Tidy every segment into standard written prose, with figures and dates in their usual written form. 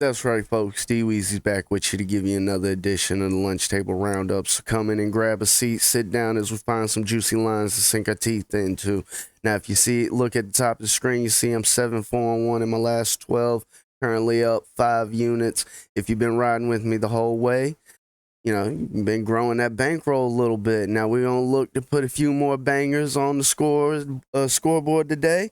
That's right, folks. DWeezy's back with you to give you another edition of the LunchTable RoundUp. So come in and grab a seat, sit down as we find some juicy lines to sink our teeth into. Now, if you see, look at the top of the screen, you see I'm 7-4-1 in my last 12, currently up 5 units. If you've been riding with me the whole way, you've been growing that bankroll a little bit. Now we're gonna look to put a few more bangers on the scoreboard today.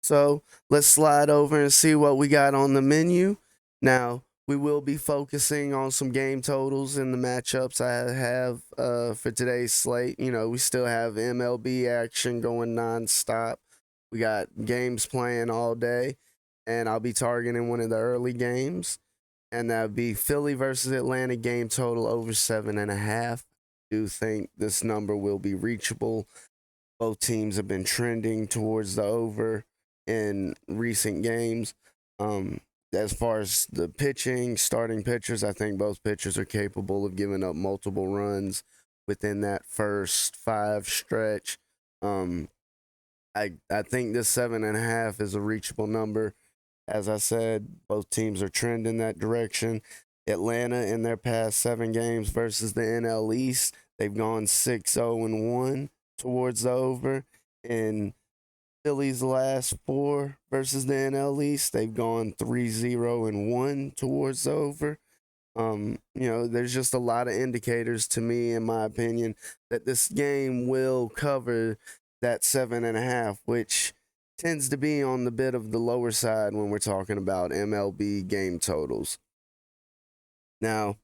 So let's slide over and see what we got on the menu. Now, we will be focusing on some game totals in the matchups I have for today's slate. We still have MLB action going nonstop. We got games playing all day, and I'll be targeting one of the early games, and that would be Philly versus Atlanta game total over 7.5. I do think this number will be reachable. Both teams have been trending towards the over in recent games. As far as the pitching, starting pitchers, I think both pitchers are capable of giving up multiple runs within that first 5 stretch. I think this 7.5 is a reachable number. As I said, both teams are trending that direction. Atlanta in their past 7 games versus the NL East, they've gone 6-0-1 towards the over. In Philly's last 4 versus the NL East, they've gone 3-0-1 towards the over. There's just a lot of indicators to me, in my opinion, that this game will cover that 7.5, which tends to be on the bit of the lower side when we're talking about MLB game totals. Now,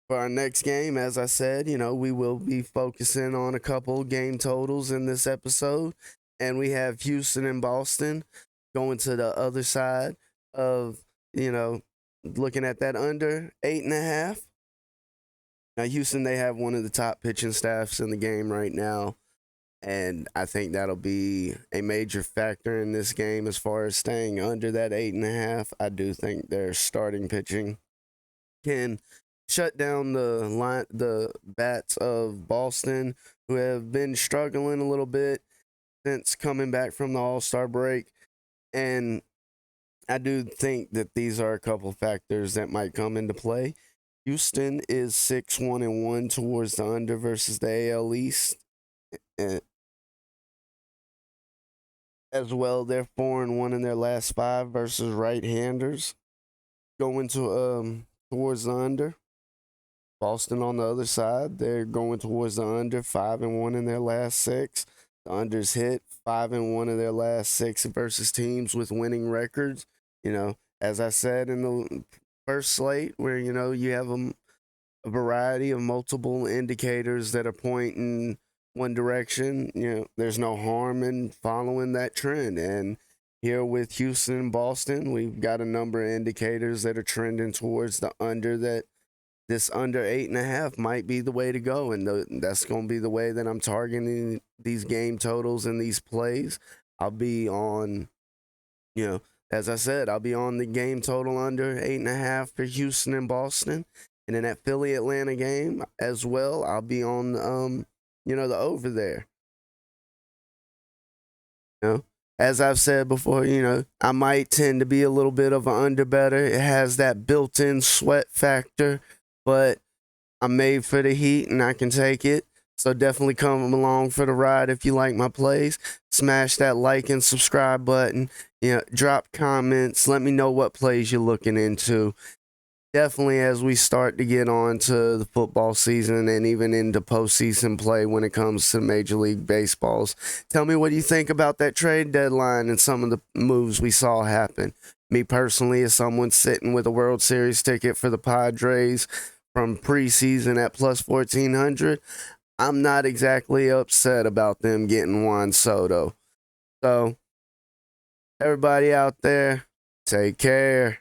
for our next game, as I said, we will be focusing on a couple game totals in this episode. And we have Houston and Boston going to the other side of, looking at that under 8.5. Now, Houston, they have one of the top pitching staffs in the game right now. And I think that'll be a major factor in this game as far as staying under that 8.5. I do think their starting pitching can shut down the bats of Boston, who have been struggling a little bit since coming back from the All-Star break. And I do think that these are a couple factors that might come into play. Houston is 6-1-1 towards the under versus the AL East. As well, they're 4-1 in their last 5 versus right-handers, going to towards the under. Boston on the other side, they're going towards the under, 5-1 in their last 6. The unders hit 5-1 of their last 6 versus teams with winning records. As I said in the first slate, where you have a variety of multiple indicators that are pointing one direction. There's no harm in following that trend. And here with Houston and Boston, we've got a number of indicators that are trending towards the under, that this under 8.5 might be the way to go. And that's going to be the way that I'm targeting these game totals and these plays. I'll be on, as I said, I'll be on the game total under 8.5 for Houston and Boston. And in that Philly Atlanta game as well, I'll be on, the over there. As I've said before, I might tend to be a little bit of an under better. It has that built-in sweat factor, but I'm made for the heat and I can take it. So definitely come along for the ride if you like my plays. Smash that like and subscribe button. Drop comments. Let me know what plays you're looking into. Definitely, as we start to get on to the football season and even into postseason play when it comes to Major League Baseballs. Tell me what you think about that trade deadline and some of the moves we saw happen. Me personally, as someone sitting with a World Series ticket for the Padres from preseason at plus 1,400, I'm not exactly upset about them getting Juan Soto. So, everybody out there, take care.